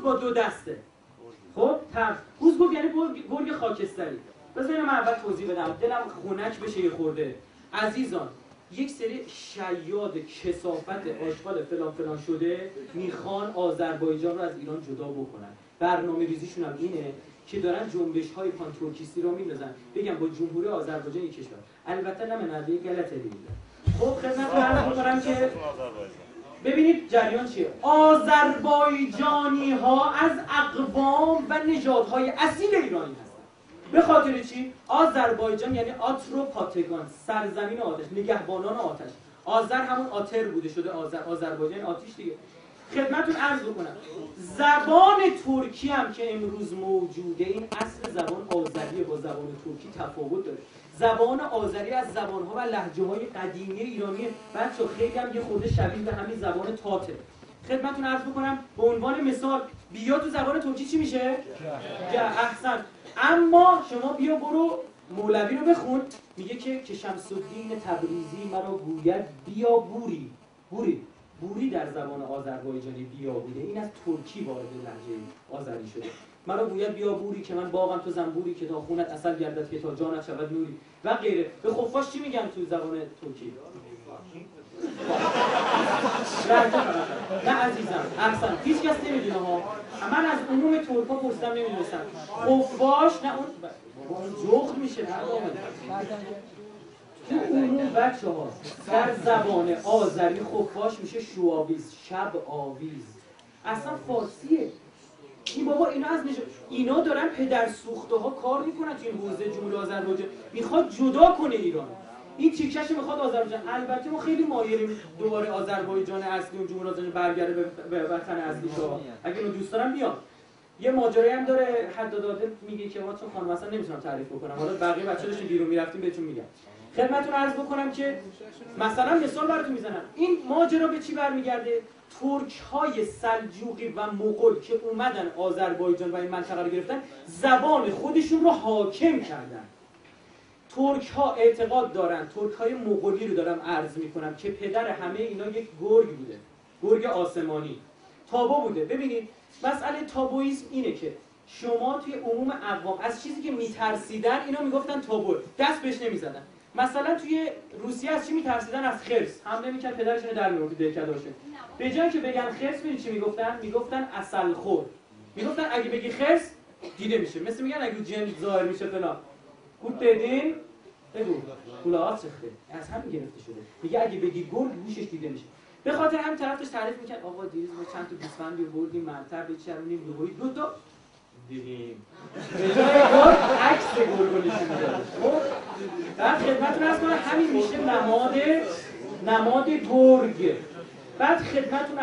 گوزگود با 2 دسته. خب گوزگود یعنی گرگ خاکستری. بذارید من اول توضیح بدم، دلم خنک بشه یه خورده. عزیزان، یک سری شیاد کثافت آشغال فلان فلان شده میخوان آذربایجان رو از ایران جدا بکنن. برنامه ریزیشون هم اینه که دارن جنبش‌های پانتورکیستی رو میندازن بگم با جمهوری آذربایجان یک کشور. البته نه منابع غلطی میگن. خب خدمت عرض می‌کنم که ببینید جریان چیه. آذربایجانی‌ها از اقوام و نژادهای اصیل ایرانی هستن. به خاطر چی؟ آذربایجان یعنی آتروپاتگان، سرزمین آتش، نگهبانان آتش. آذر همون آتر بوده شده آذربایجان آتش دیگه. خدمتتون عرض بکنم زبان ترکی هم که امروز موجوده این اصل زبان آذری با زبان ترکی تفاوت داره. زبان آذری از زبان‌ها و لهجه‌های قدیمی ایرانی بچه‌ها خیلی هم یه خورده شبیه به همین زبان تاته. خدمتتون عرض بکنم به عنوان مثال بیا تو زبان ترکی چی میشه؟ احسن. اما شما بیا برو مولوی رو بخون، میگه که شمس الدین تبریزی مرا گوید بیا بوری. بوری در زبان آذربایجانی بیا بوده. این از ترکی وارد لهجه آذری شده. مرا گوید بیا بوری که من باغم تو زنبوری که تا خونت عسل گردد که تا جانت شود نوری و غیره. به خفاش چی میگن تو زبان ترکی؟ نه عزیزم احسن هیچ کس نمیدونه ها. من از عموم ترکا پرسیدم نمیدونستم. خفاش نه اون جغد میشه تو عموم بچه ها در زبان آذری خفاش میشه شوآویز، شب آویز. اصلا فارسیه این بابا. اینا از اینا دارن پدر سوخته ها کار میکنن تو این حوزه جمهوری آذربایجان. میخواد جدا کنه ایران. این تیکش میخواد آذربایجان. البته ما خیلی مایلیم دوباره آذربایجان اصلی و جمهوری آذربایجان برگرده به وطن اصلیش. اگه اینو دوست دارم بیان. یه ماجرایی هم داره حداد عادل میگه که ما چون خانم اصلا نمیتونم تعریف بکنم. حالا بقیه بچه‌ها داشتیم بیرون میرفتیم بهتون میگم. خدمتتون عرض بکنم که مثلا مثال براتون میزنم. این ماجرا به چی برمیگرده؟ ترک‌های سلجوقی و مغول که اومدن آذربایجان و این منطقه رو گرفتن زبان خودشون رو حاکم کردن. ترک‌ها اعتقاد دارن، ترک‌های مغولی رو دارم عرض میکنم که پدر همه اینا یک گرگ بوده، گرگ آسمانی تابو بوده. ببینید مسئله تابویسم اینه که شما توی عموم اقوام از چیزی که میترسیدن اینا میگفتن تابو، دست بهش نمیزدن. مثلا توی روسیه از چی میترسیدن؟ از خرس. حمله میکرد پدرشون در میورد دهکداشون. به جای که بگن خرس ببین چی میگفتن؟ میگفتن عسل خور. میگفتن اگه بگی خرس دیده میشه. مثل میگن اگه جن ظاهر میشه فلان. گوت بدین بگو کلاهات سخته. از همین گرفته شده. میگه اگه بگی گرگ گوشش دیده میشه. به خاطر همین طرفش تعریف میکرد آقا دیروز ما چند تا گوسفند بردیم منطقه بچرونیم دوباره دو تا دیدیم. به جای گرگ عکس گرگ نشون میداد. خب بعد خدمتتون عرض کنم همین میشه نماد گرگ. بعد خدمتتون